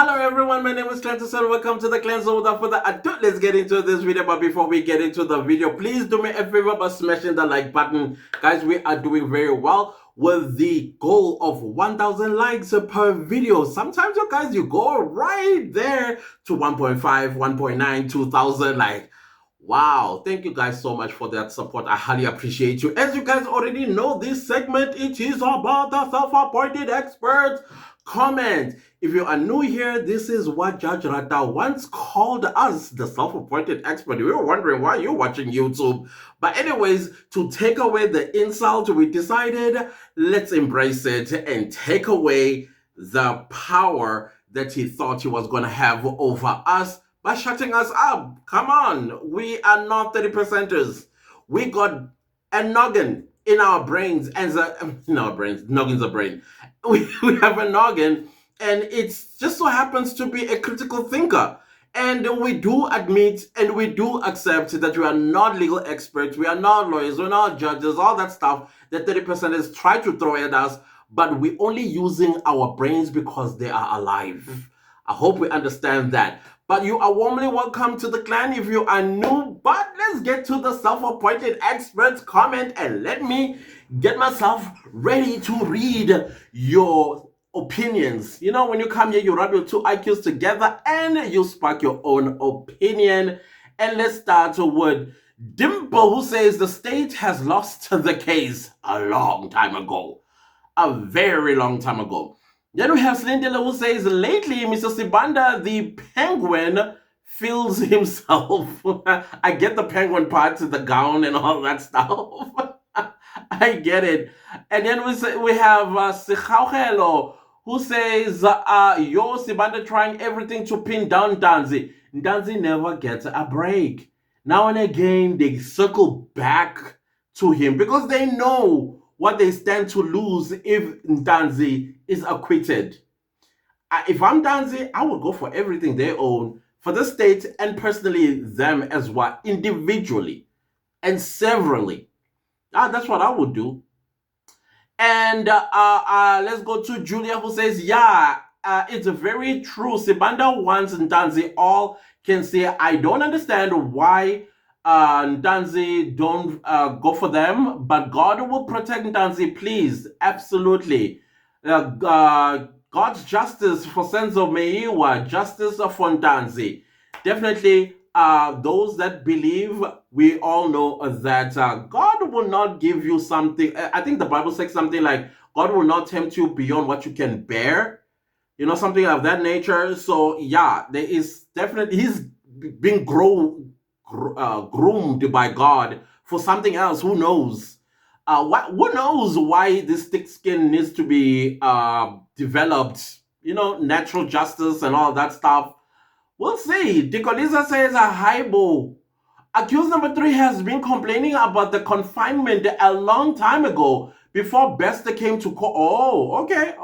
Hello everyone, my name is Cleanser and welcome to the Cleanser. Without further ado, let's get into this video. But before we get into the video, please do me a favor by smashing the like button. Guys, we are doing very well with the goal of 1,000 likes per video. Sometimes you guys, you go right there to 1.5, 1.9, 2,000 like. Wow, thank you guys so much for that support. I highly appreciate you. As you guys already know, this segment, it is about the self-appointed experts. Comment. If you are new here, this is what Judge Rata once called us, the self-appointed expert. We were wondering why you're watching YouTube. But anyways, to take away the insult, we decided let's embrace it and take away the power that he thought he was going to have over us by shutting us up. Come on, we are not 30%ers. We got a noggin in our brains, and in our brains, noggin's a brain. We have a noggin, and it just so happens to be a critical thinker. And we do admit and we do accept that we are not legal experts, we are not lawyers, we're not judges, all that stuff that 30%ers try to throw at us, but we're only using our brains because they are alive. I hope we understand that. But you are warmly welcome to the clan if you are new. But let's get to the self-appointed experts comment and let me get myself ready to read your opinions. You know, when you come here, you rub your two IQs together and you spark your own opinion. And let's start with Dimple, who says the state has lost the case a long time ago. A very long time ago. Then we have Slindela, who says, lately, Mr. Sibanda, the penguin, feels himself. I get the penguin part, the gown and all that stuff. I get it. And then we have Sikhauhelo, who says, yo, Sibanda trying everything to pin down Danzi. Danzi never gets a break. Now and again, they circle back to him because they know what they stand to lose if Ntanzi is acquitted. If I'm Ntanzi, I would go for everything they own, for the state and personally them as well, individually and severally. That's what I would do. And let's go to Julia, who says, yeah, it's very true. Sibanda wants Ntanzi. All can say, I don't understand why Ntanzi don't go for them, but God will protect Ntanzi, please. Absolutely. God's justice for Senzo Meiwa, justice for Ntanzi. Definitely, those that believe, we all know that God will not give you something. I think the Bible says something like, God will not tempt you beyond what you can bear. You know, something of that nature. So, yeah, there is definitely, he's being groomed by God for something else. Who knows? Who knows why this thick skin needs to be developed? You know, natural justice and all that stuff. We'll see. Dicolisa says a highball. Accused number 3 has been complaining about the confinement a long time ago before Bester came to court. Oh, okay.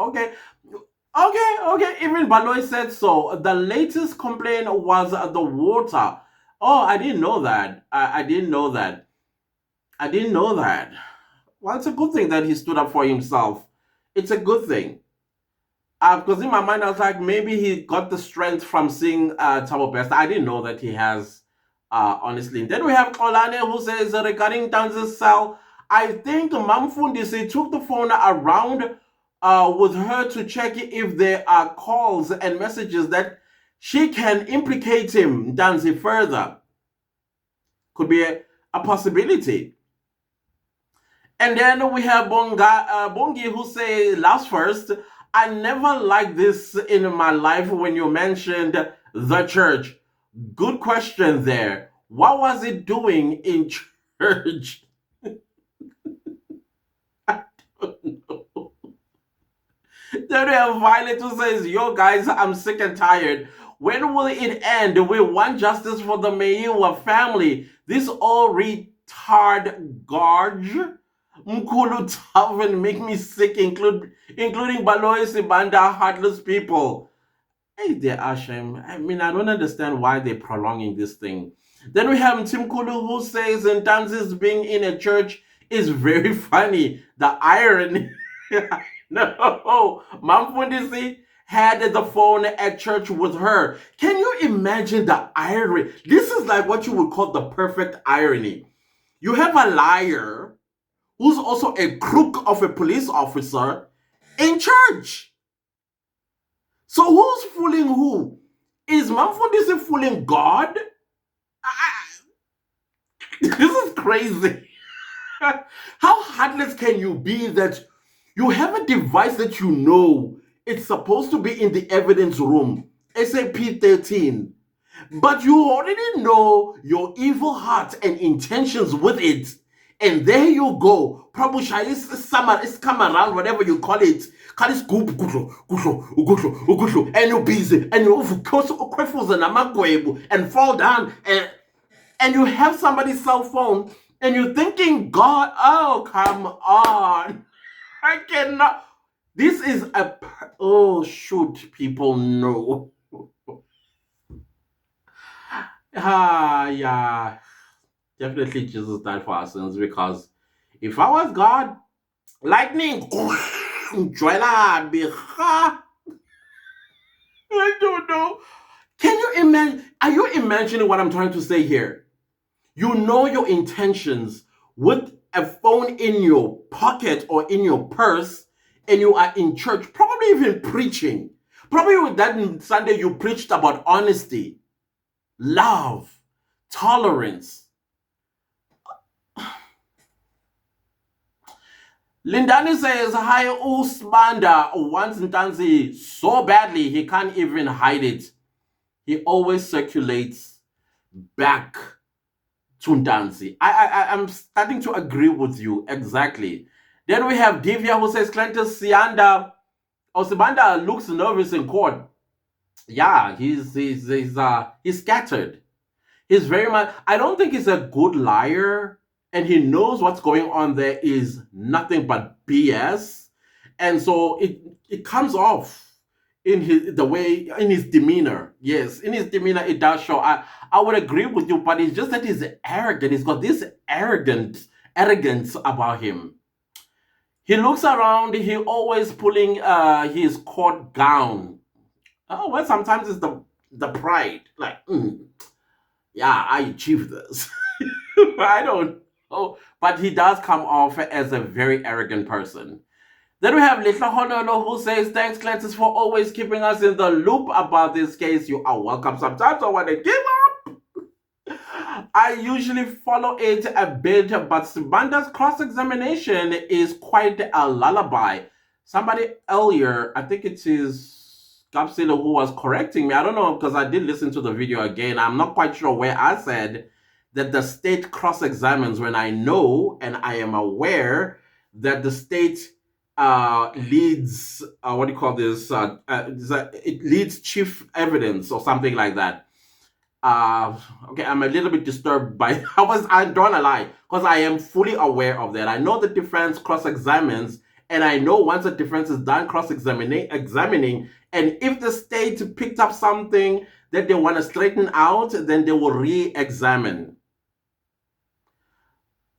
Even Baloy said so. The latest complaint was the water. Oh, I didn't know that. I didn't know that. Well, it's a good thing that he stood up for himself. It's a good thing. Because in my mind, I was like, maybe he got the strength from seeing Thabo Bester. I didn't know that he has, honestly. Then we have Kolane, who says, regarding Tanz's cell, I think Mamfundisi took the phone around with her to check if there are calls and messages that she can implicate him, Danzi, further. Could be a possibility. And then we have Bongi, who say, last first, I never liked this in my life when you mentioned the church. Good question there. What was it doing in church? I don't know. Then we have Violet, who says, yo guys, I'm sick and tired. When will it end? We want justice for the Meiwa family. This all retard gorge. Mkulu Tavern make me sick, including Baloy Sibanda, heartless people. Hey there, Ashem. I mean, I don't understand why they're prolonging this thing. Then we have Tim Kulu, who says Ntanzi's being in a church is very funny. The irony. No, Mamfundisi, had the phone at church with her. Can you imagine the irony? This is like what you would call the perfect irony. You have a liar who's also a crook of a police officer in church. So who's fooling who? Is Mamfundisi fooling God? This is crazy. How heartless can you be that you have a device that you know it's supposed to be in the evidence room, SAP 13, but you already know your evil heart and intentions with it. And there you go. Prabhusha is summer, it's come around, whatever you call it. Call it scoop, and you're busy, and you and fall down, and you have somebody's cell phone, and you're thinking, God, oh, come on. I cannot. This is a. Oh, should people know? Yeah. Definitely Jesus died for our sins, because if I was God, lightning, I don't know. Can you imagine? Are you imagining what I'm trying to say here? You know your intentions with a phone in your pocket or in your purse, and you are in church, probably even preaching. Probably with that Sunday you preached about honesty, love, tolerance. Lindani says, hi, Usmanda wants Ntanzi so badly he can't even hide it. He always circulates back to Ntanzi. I'm starting to agree with you, exactly. Then we have Divya who says, Clentus Sianda Osibanda looks nervous in court. Yeah, he's scattered. He's very much. I don't think he's a good liar, and he knows what's going on there is nothing but BS, and so it comes off in his demeanor. Yes, in his demeanor it does show. I would agree with you, but it's just that he's arrogant. He's got this arrogance about him. He looks around. He always pulling his court gown. Oh well, sometimes it's the pride, like. Yeah, I achieved this. I don't know. But he does come off as a very arrogant person. Then we have Little Honolo who says, thanks, Cletus, for always keeping us in the loop about this case. You are welcome. Sometimes I want to give up. I usually follow it a bit, but Sibanda's cross-examination is quite a lullaby. Somebody earlier, I think it is Gapsila who was correcting me. I don't know, because I did listen to the video again. I'm not quite sure where I said that the state cross-examines when I know and I am aware that the state leads, what do you call this? It leads chief evidence or something like that. Okay, I'm a little bit disturbed by I don't lie, because I am fully aware of that. I know the defense cross-examines, and I know once the defense is done examining, and if the state picked up something that they want to straighten out, then they will re-examine.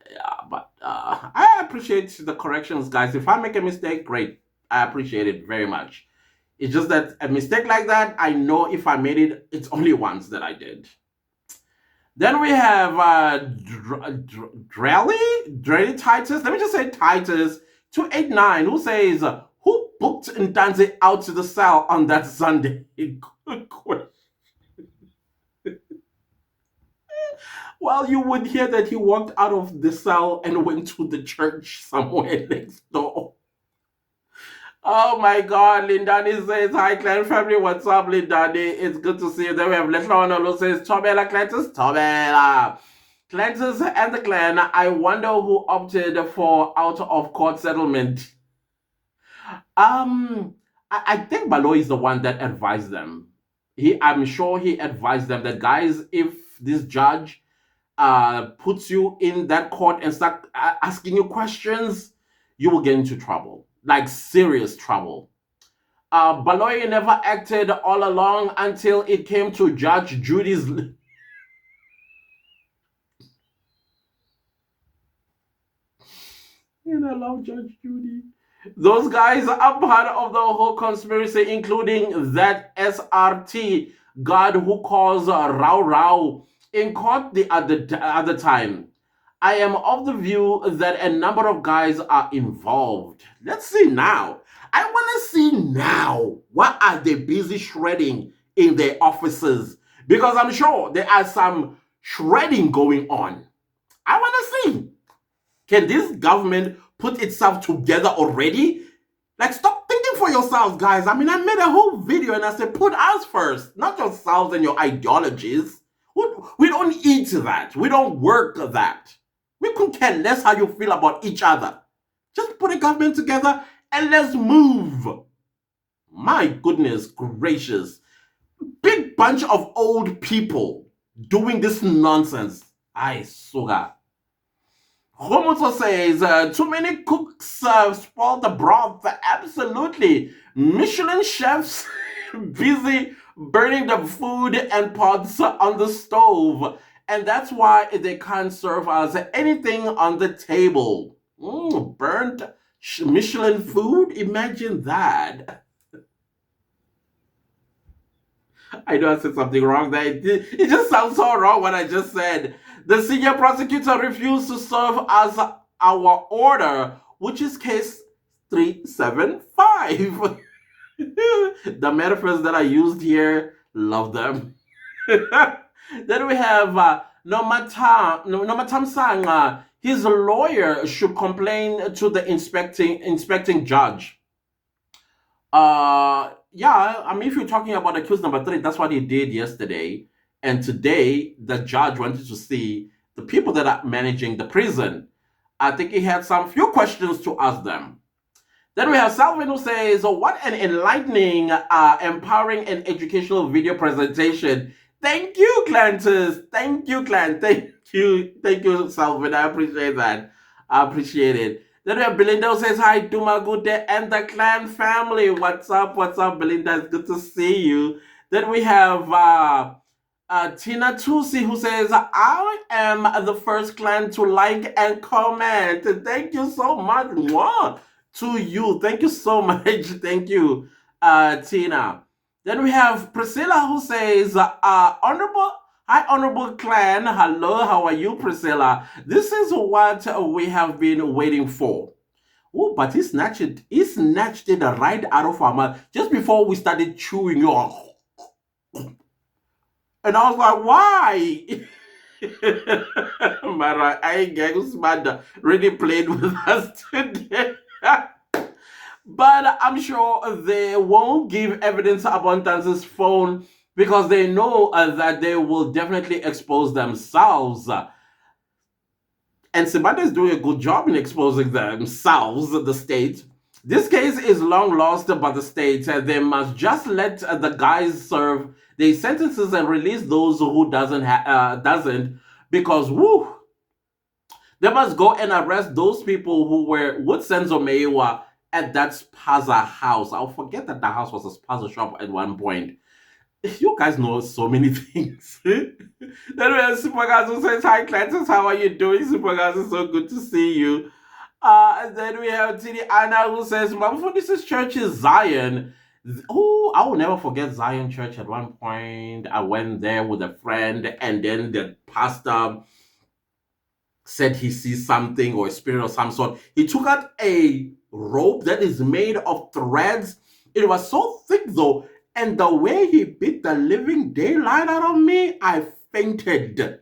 Yeah, but I appreciate the corrections, guys. If I make a mistake, great. I appreciate it very much. It's just that a mistake like that, I know if I made it, it's only once that I did. Then we have Drelly Titus. Let me just say Titus 289, who says, who booked Ntanzi out to the cell on that Sunday? Good question. Well, you would hear that he walked out of the cell and went to the church somewhere next door. Oh my God, Lindani says, hi, clan family. What's up, Lindani? It's good to see you. Then we have Letlano who says, Tobela, Clantus, Tobela. Clantus and the clan, I wonder who opted for out of court settlement. I think Balo is the one that advised them. I'm sure he advised them that, guys, if this judge puts you in that court and start asking you questions, you will get into trouble, like serious trouble. Baloy never acted all along until it came to Judge Judy's. And I love Judge Judy. Those guys are part of the whole conspiracy, including that SRT guard who calls Rao Rao in court the other time. I am of the view that a number of guys are involved. Let's see now. I want to see now what are they busy shredding in their offices, because I'm sure there are some shredding going on. I want to see. Can this government put itself together already? Like, stop thinking for yourselves, guys. I mean, I made a whole video and I said, put us first, not yourselves and your ideologies. We don't eat that. We don't work that. We couldn't care less how you feel about each other. Just put a government together and let's move. My goodness gracious. Big bunch of old people doing this nonsense. I sugar. Homoto says, too many cooks spoil the broth. Absolutely. Michelin chefs busy burning the food and pots on the stove. And that's why they can't serve us anything on the table. Burnt Michelin food? Imagine that. I know I said something wrong there. It just sounds so wrong what I just said. The senior prosecutor refused to serve as our order, which is case 375. The metaphors that I used here, love them. Then we have Nomatam Sang. His lawyer should complain to the inspecting judge. Yeah, I mean, if you're talking about accused number 3, that's what he did yesterday. And today, the judge wanted to see the people that are managing the prison. I think he had some few questions to ask them. Then we have Salvin who says, oh, what an enlightening, empowering, and educational video presentation. Thank you, Clantus. Thank you, Clan. Thank you, Salvin. I appreciate that. I appreciate it. Then we have Belinda who says, hi, Dumagude and the clan family. What's up? What's up, Belinda? It's good to see you. Then we have Tina Tusi who says, I am the first clan to like and comment. Thank you so much. Wow. To you. Thank you so much. Thank you, Tina. Then we have Priscilla who says, Hi, honorable clan. Hello, how are you, Priscilla? This is what we have been waiting for. Oh, but he snatched it right out of our mouth just before we started chewing on. And I was like, why? Mara, I guess Mada really played with us today. But I'm sure they won't give evidence about Tanz's phone because they know that they will definitely expose themselves. And Sibanda is doing a good job in exposing themselves, the state. This case is long lost by the state. They must just let the guys serve their sentences and release those who doesn't, because woo, they must go and arrest those people who were with Senzo Meiwa at that Spaza house. I'll forget that the house was a Spaza shop at one point. You guys know so many things. Then we have Supergas who says, hi, Clantus, how are you doing? Supergas, it's so good to see you. And then we have Tini Anna who says, Mom, this is Church is Zion. Oh, I will never forget Zion Church at one point. I went there with a friend, and then the pastor said he sees something or a spirit of some sort. He took out a rope that is made of threads. It was so thick though, and the way he beat the living daylight out of me, I fainted.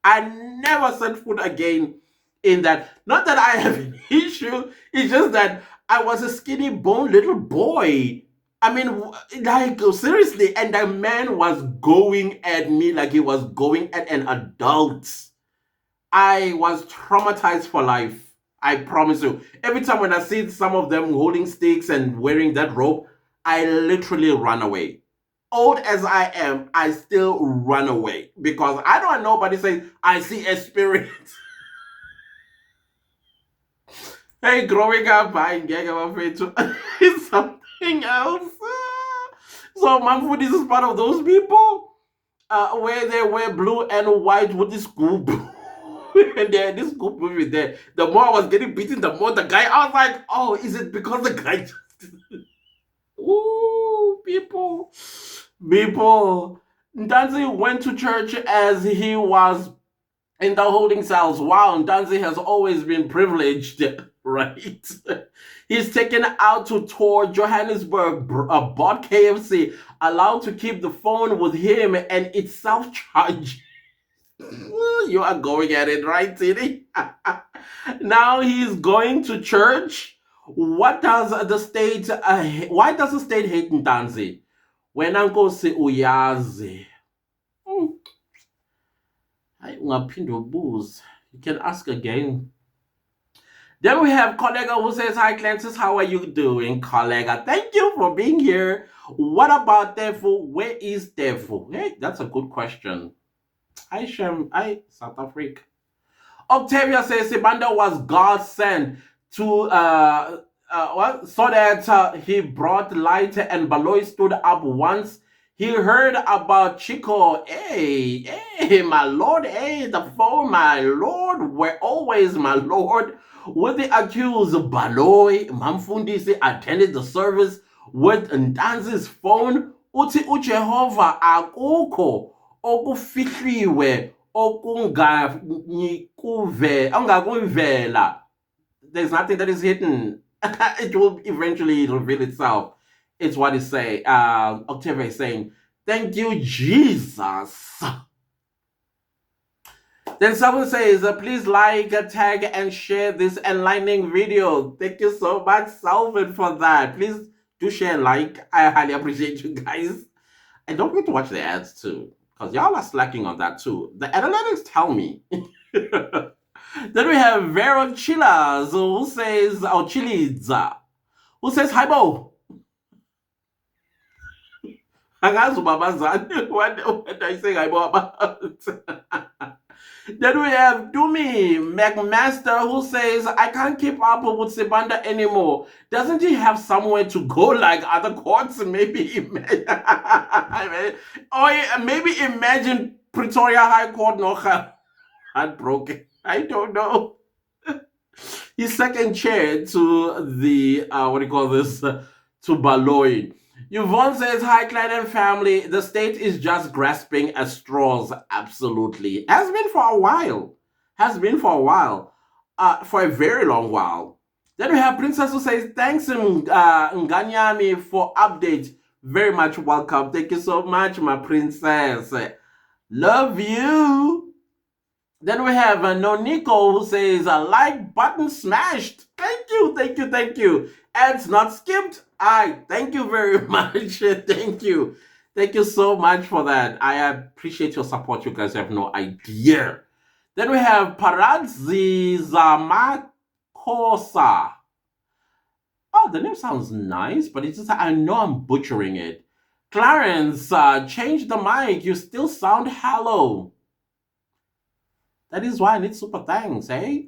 I never set foot again in that. Not that I have an issue, it's just that I was a skinny bone little boy. I mean, like, seriously, and the man was going at me like he was going at an adult. I was traumatized for life. I promise you. Every time when I see some of them holding sticks and wearing that rope, I literally run away. Old as I am, I still run away because I don't want nobody saying, I see a spirit. Hey, growing up, I get afraid to it's something else. So, Mamfu, this is part of those people where they wear blue and white with the school. And then this good movie there, the more I was getting beaten, the more the guy, I was like, oh, is it because the guy ooh, people. Ntanzi went to church as he was in the holding cells. Wow, Ntanzi has always been privileged, right? He's taken out to tour Johannesburg, bought KFC, allowed to keep the phone with him, and it's self-charged. You are going at it, right, Tini? Now he's going to church. What does the state? Why does the state hate Ntanzi? When Uncle say uyazi, hayi ungaphinde ubuze. You can ask again. Then we have Kollega who says, hi, Clancis, how are you doing, Kollega? Thank you for being here. What about Tefu? Where is Tefu? Hey, that's a good question. Hi, Shem. Hi, South Africa. Octavia says Sibanda was God sent to so that he brought light, and Baloy stood up once he heard about Chico. Hey, my lord, hey, the phone, my lord, were always my lord. With the accused, Baloy Mamfundisi attended the service with Ntanzi's phone. Uti uJehova akukho okufihliwe ongakuvela. There's nothing that is hidden. It will eventually reveal itself. It's what it say. Octavia is saying, thank you, Jesus. Then someone says, please like, tag, and share this enlightening video. Thank you so much, Salvin, for that. Please do share and like. I highly appreciate you guys. And don't forget to watch the ads too, because y'all are slacking on that too. The analytics tell me. Then we have Vero Chilas, who says, or Chiliza, who says, hi, Bo. What do I say hi, Bo, about? Then we have Dumi McMaster, who says, I can't keep up with Sibanda anymore. Doesn't he have somewhere to go like other courts? Maybe imagine, or maybe imagine Pretoria High Court no heartbroken. I don't know. His second chair to the, what do you call this, to Baloy. Yvonne says, hi, Clan and family. The state is just grasping at straws. Absolutely. Has been for a while. Has been for a while. For a very long while. Then we have Princess who says, thanks, Nganyami, for update. Very much welcome. Thank you so much, my princess. Love you. Then we have Noniko who says, a like button smashed. Thank you, thank you, thank you. Ads not skipped. Thank you very much. Thank you. Thank you so much for that. I appreciate your support. You guys have no idea. Then we have Paradzi Zamakosa. Oh, the name sounds nice, but it's just, I know I'm butchering it. Clarence, change the mic. You still sound hollow. That is why I need super thanks, eh?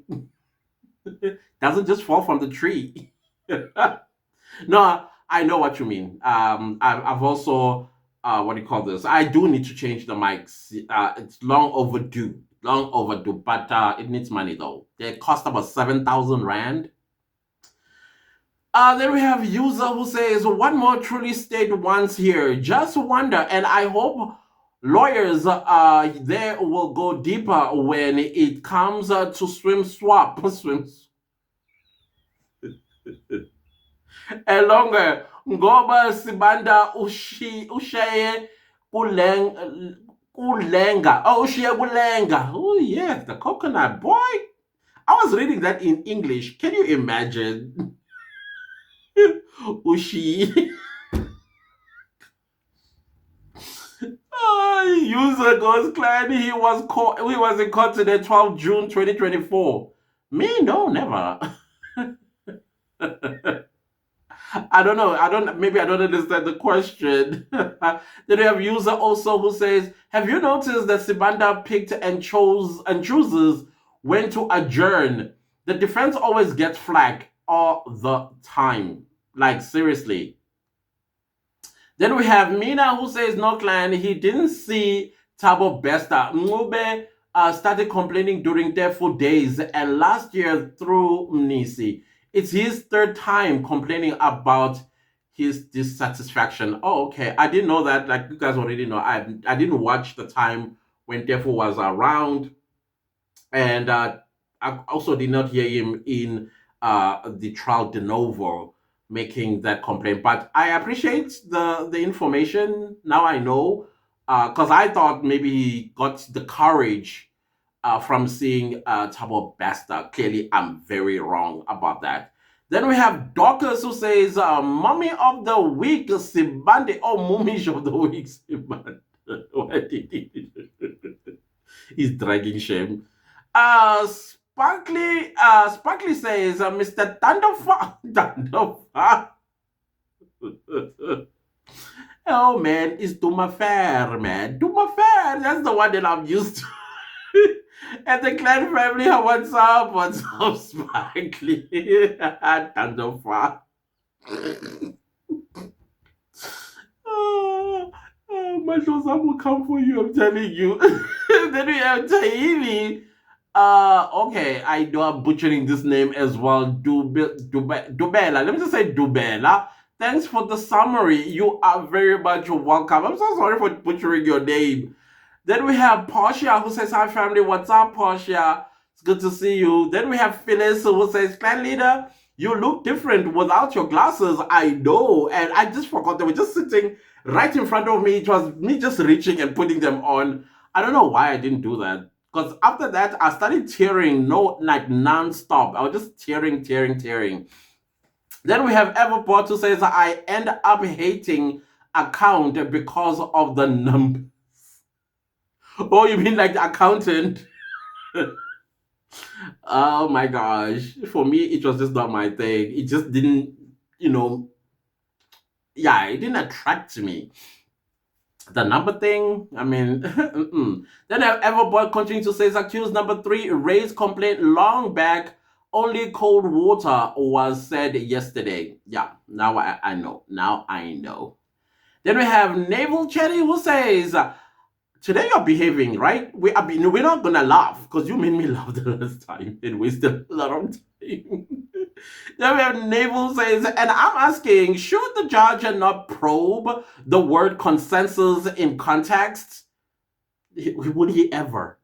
Doesn't just fall from the tree. No, I know what you mean. I've also, what do you call this? I do need to change the mics. It's long overdue. Long overdue, but it needs money though. They cost about 7,000 Rand. Then we have user who says, one more truly state once here. Just wonder, and I hope lawyers there will go deeper when it comes to swim swap. Longer. Ngoba Sibanda ushaye kulenga. Oh, ushiye kulenga. Oh, yes, the coconut boy. I was reading that in English. Can you imagine? Ushi. User goes, client, he was in court today, 12 June 2024. Me? No, never. I don't know. Maybe I don't understand the question. Then we have user also who says, have you noticed that Sibanda picked and chooses when to adjourn? The defense always gets flack all the time. Like, seriously. Then we have Mina who says, no, client, he didn't see Tabo Besta. Ngube started complaining during their full days, and last year through Mnisi, it's his third time complaining about his dissatisfaction. Oh, okay. I didn't know that. Like you guys already know, I didn't watch the time when Defo was around, and I also did not hear him in the trial de novo making that complaint. But I appreciate the information. Now I know, because I thought maybe he got the courage from seeing Tabo Basta. Clearly, I'm very wrong about that. Then we have Dorcas who says, Mummy of the Week, Sibande, or Mumish of the Week, Sibande. What did he do? He's dragging shame. Sparkly says, Mr. Thunderfa, Thunderfa. Oh man, it's Duma Fair, man. Duma Fair, that's the one that I'm used to. And the clan family, what's up? What's up, Sparkly? Thunderfa. My Shosam will come for you, I'm telling you. Then we have Tahini. Okay, I know I'm butchering this name as well. Dubela. Let me just say Dubela. Thanks for the summary. You are very much welcome. I'm so sorry for butchering your name. Then we have Portia who says, Hi family, what's up, Portia? It's good to see you. Then we have Phyllis who says, Clan leader, you look different without your glasses. I know. And I just forgot they were just sitting right in front of me. It was me just reaching and putting them on. I don't know why I didn't do that. Because after that, I started tearing, no, like non-stop. I was just tearing. Then we have Everport who says, I end up hating account because of the number. Oh, you mean like the accountant? Oh my gosh. For me, it was just not my thing. It just didn't, you know, yeah, it didn't attract me. The number thing, I mean, then Everboy continues to say, accused number 3 raised complaint long back. Only cold water was said yesterday. Yeah, now I know. Now I know. Then we have Naval Cherry who says, today you're behaving, right? We're not gonna laugh because you made me laugh the last time and wasted a lot of time. Then we have Naval says, and I'm asking, should the judge not probe the word consensus in context? Would he ever?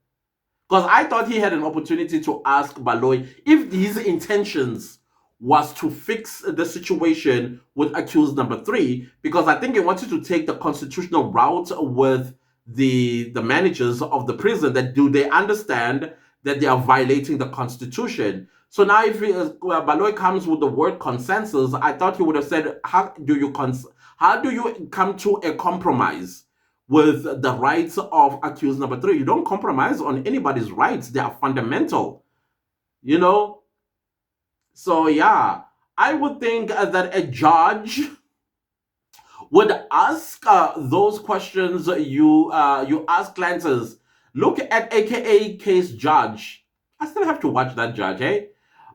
Because I thought he had an opportunity to ask Baloy if his intentions was to fix the situation with accused number 3, because I think he wanted to take the constitutional route with the managers of the prison. That do they understand that they are violating the constitution? So now if Baloy comes with the word consensus, I thought he would have said, how do you come to a compromise with the rights of accused number 3? You don't compromise on anybody's rights. They are fundamental, you know? So yeah, I would think that a judge would ask those questions you ask clients. Look at AKA case judge. I still have to watch that judge, eh?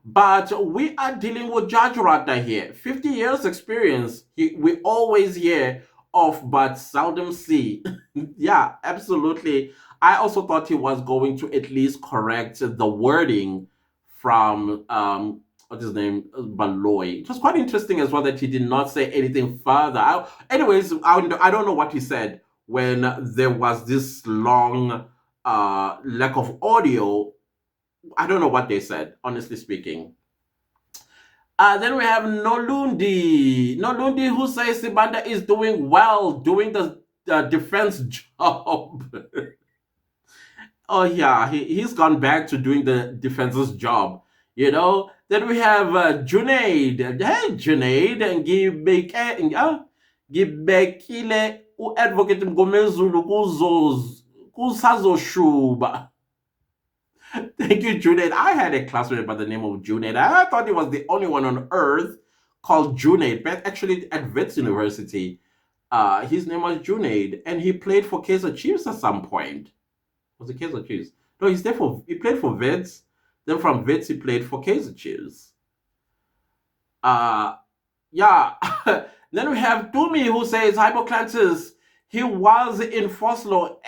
But we are dealing with Judge Rata here. 50 years experience. We always hear of but seldom see. Yeah, absolutely. I also thought he was going to at least correct the wording from what's his name, Baloy. It was quite interesting as well that he did not say anything further. I don't know what he said when there was this long lack of audio. I don't know what they said, honestly speaking. Then we have Nolundi. Nolundi, who says Sibanda is doing well, doing the defense job. Oh, yeah, he's gone back to doing the defense's job, you know. Then we have Junaid. Hey, Junaid, and Gibekile, u-advocate Mgomezulu Shuba. Thank you, Junaid. I had a classmate by the name of Junaid. I thought he was the only one on earth called Junaid, but actually at Wits University, his name was Junaid, and he played for Kaizer Chiefs at some point. Was it Kaizer Chiefs? No, he played for Wits. Then from Wits, he played for Kaizer Chiefs. Yeah. Then we have Dumi who says, Hypoclantis, He was in Foslo.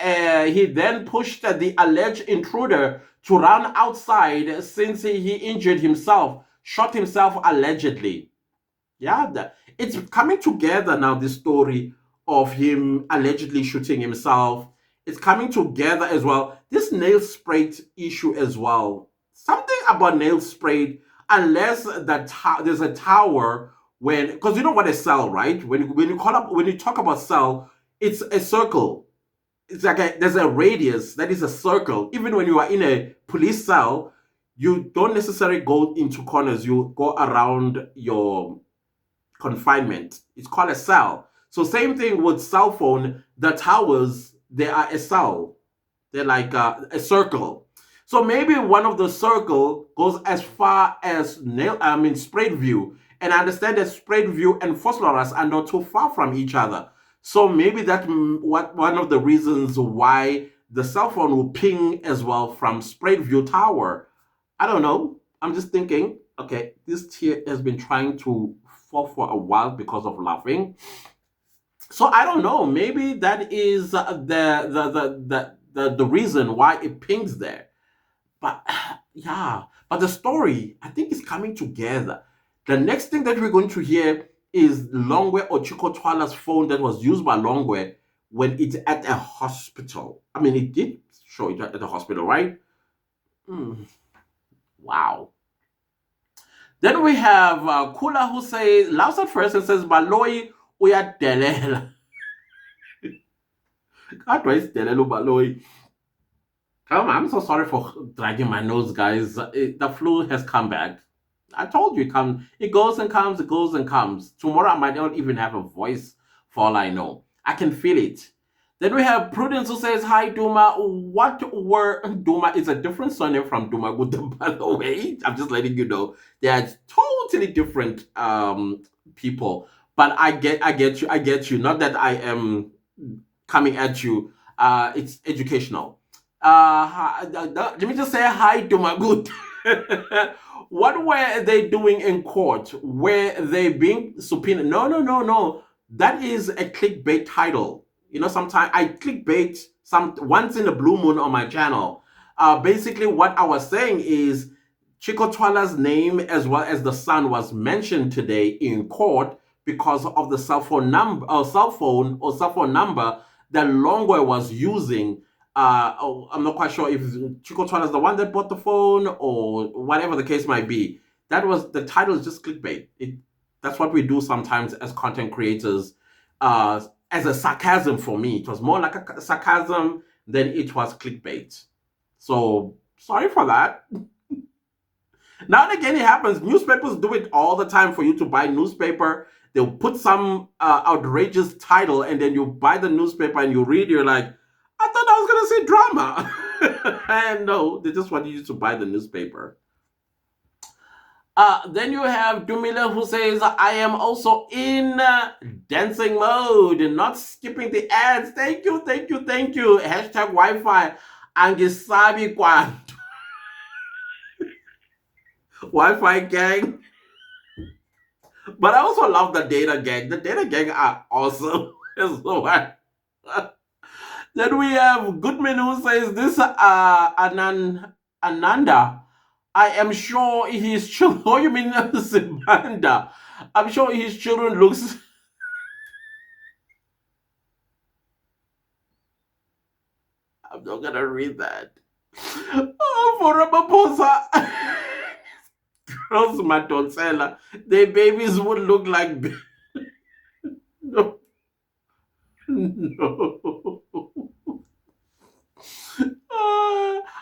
He then pushed the alleged intruder to run outside since he injured himself, shot himself allegedly. Yeah, it's coming together now, the story of him allegedly shooting himself. It's coming together as well. This nail sprayed issue as well. Something about nail sprayed, unless there's a tower when, because you know what a cell, right? When you talk about cell, it's a circle. It's like there's a radius that is a circle. Even when you are in a police cell, you don't necessarily go into corners. You go around your confinement. It's called a cell. So same thing with cell phone. The towers, they are a cell. They're like a circle. So maybe one of the circle goes as far as Spread View. And I understand that Spread View and Phosphorus are not too far from each other. So maybe that what one of the reasons why the cell phone will ping as well from Spread View Tower. I don't know. I'm just thinking, okay, this tier has been trying to fall for a while because of laughing. So I don't know. Maybe that is the reason why it pings there. But yeah, but the story I think is coming together. The next thing that we're going to hear is Longwe or Chico Twala's phone that was used by Longwe when it's at a hospital. I mean, it did show it at the hospital, right? Hmm. Wow. Then we have Kula who says, laughs at first and says, Baloi uyadelela. How do I delela Baloi? I'm so sorry for dragging my nose, guys. The flu has come back. I told you it goes and comes, it goes and comes. Tomorrow I might not even have a voice for all I know. I can feel it. Then we have Prudence who says, Hi Duma. What were Duma is a different surname from Duma Guda, by the way. I'm just letting you know. They are totally different people. But I get you. Not that I am coming at you. It's educational. Let me just say hi to my good. What were they doing in court? Were they being subpoenaed? No, no, no, no. That is a clickbait title. You know, sometimes I clickbait once in a blue moon on my channel. Basically, what I was saying is Chico Twala's name as well as the son was mentioned today in court because of the cell phone number that Longwe was using. I'm not quite sure if Chico Twala is the one that bought the phone or whatever the case might be. That was the title is just clickbait. That's what we do sometimes as content creators. As a sarcasm for me, it was more like a sarcasm than it was clickbait. So sorry for that. Now and again, it happens. Newspapers do it all the time for you to buy newspaper. They'll put some outrageous title, and then you buy the newspaper and you read. You're like, I thought I was gonna say drama, and no, they just want you to buy the newspaper. Then you have Dumila who says, I am also in dancing mode and not skipping the ads. Thank you, thank you, thank you. Hashtag Wi-Fi. Angisabi kwantu. Wi-Fi gang. But I also love the data gang. The data gang are awesome as well. Then we have Goodman who says this Ananda. I am sure his children. Oh, you mean Sibanda? I'm sure his children looks. I'm not gonna read that. Oh, for Ramaphosa. Girls Matonsela. Their babies would look like. No. No.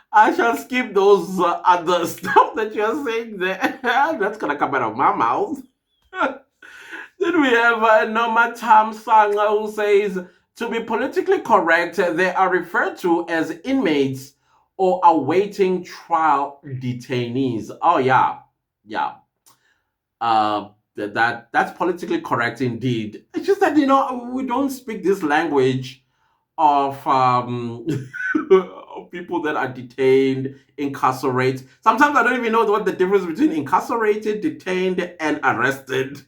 I shall skip those other stuff that you're saying there. That's gonna come out of my mouth. Then we have Norma Tam Sanga who says, to be politically correct, they are referred to as inmates or awaiting trial detainees. Oh yeah, yeah. That's politically correct indeed. It's just that we don't speak this language of of people that are detained, incarcerated. Sometimes I don't even know what the difference between incarcerated, detained, and arrested.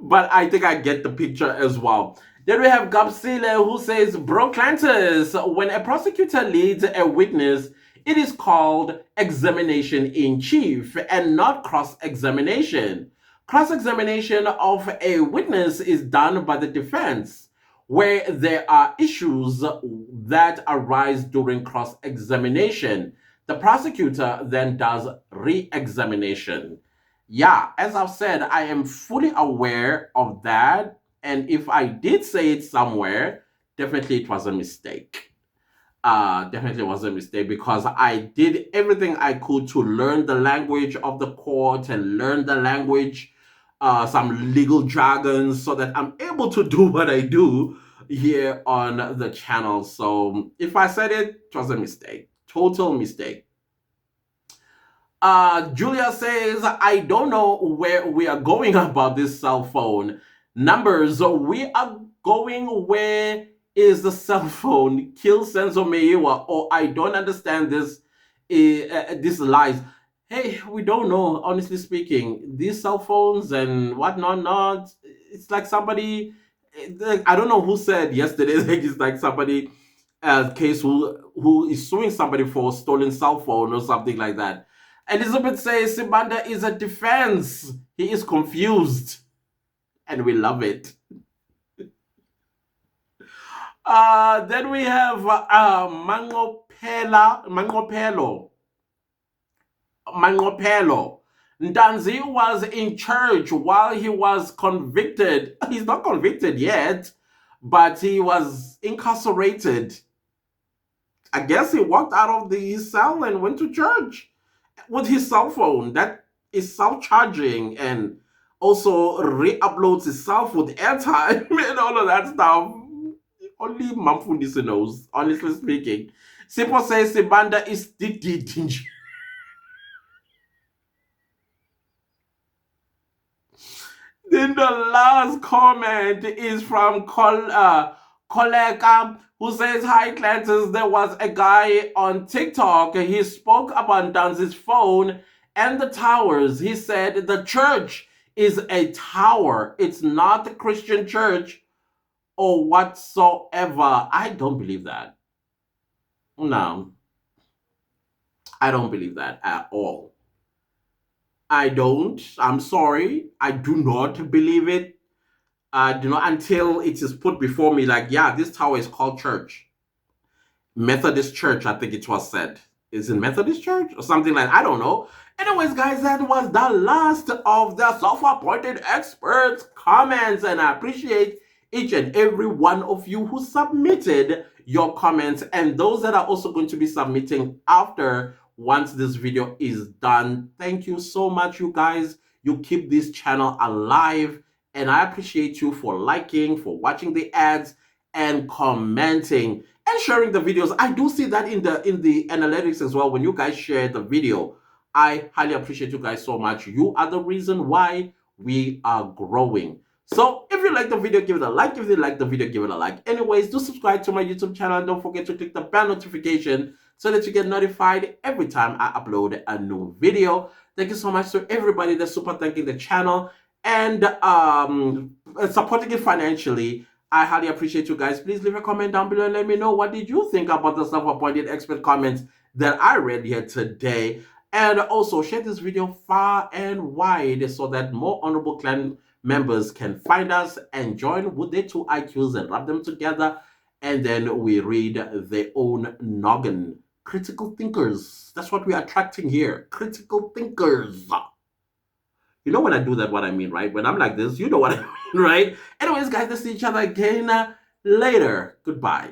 But I think I get the picture as well. Then we have Gabsile who says, Bro Clantus, when a prosecutor leads a witness, it is called examination in chief and not cross examination. Cross examination of a witness is done by the defense where there are issues that arise during cross examination. The prosecutor then does re examination. Yeah, as I've said, I am fully aware of that. And if I did say it somewhere, definitely it was a mistake. Definitely was a mistake because I did everything I could to learn the language of the court and learn the language, some legal jargons, so that I'm able to do what I do here on the channel. So if I said it, it was a mistake. Total mistake. Julia says, I don't know where we are going about this cell phone numbers. So we are going where is the cell phone? Kill Senso Meiwa, or I don't understand this lies. Hey, we don't know, honestly speaking. These cell phones and whatnot, not. It's like somebody, I don't know who said yesterday, it's like somebody case who is suing somebody for stolen cell phone or something like that. Elizabeth says Sibanda is a defense. He is confused. And we love it. Then we have Mangopelo. Ndanzi was in church while he was convicted. He's not convicted yet, but he was incarcerated. I guess he walked out of the cell and went to church with his cell phone that is self-charging and also re-uploads itself with airtime and all of that stuff. Only Mamfundisi knows, honestly speaking. Sipo says Sibanda is did. Then the last comment is from Koleka, who says, Hi, Clantus. There was a guy on TikTok. He spoke about Danzi's phone and the towers. He said the church is a tower. It's not a Christian church or whatsoever. I don't believe that. No, I don't believe that at all. I don't. I'm sorry. I do not believe it. Do not until it is put before me like, yeah, this tower is called church. Methodist Church, I think it was said. Is it Methodist Church or something like I don't know. Anyways, guys, that was the last of the self-appointed experts comments, and I appreciate each and every one of you who submitted your comments and those that are also going to be submitting after once this video is done. Thank you so much, you guys. You keep this channel alive, and I appreciate you for liking, for watching the ads, and commenting and sharing the videos. I do see that in the analytics as well. When you guys share the video, I highly appreciate you guys so much. You are the reason why we are growing. So if you like the video, give it a like. If you like the video, give it a like. Anyways, do subscribe to my YouTube channel and don't forget to click the bell notification so that you get notified every time I upload a new video. Thank you so much to everybody that's super thanking the channel and supporting it financially. I highly appreciate you guys. Please leave a comment down below and let me know what did you think about the self-appointed expert comments that I read here today. And also share this video far and wide so that more honorable clan members can find us and join with their two IQs and rub them together. And then we read their own noggin. Critical thinkers. That's what we're attracting here. Critical thinkers. You know when I do that, what I mean, right? When I'm like this, you know what I mean, right? Anyways, guys, let's see each other again later. Goodbye.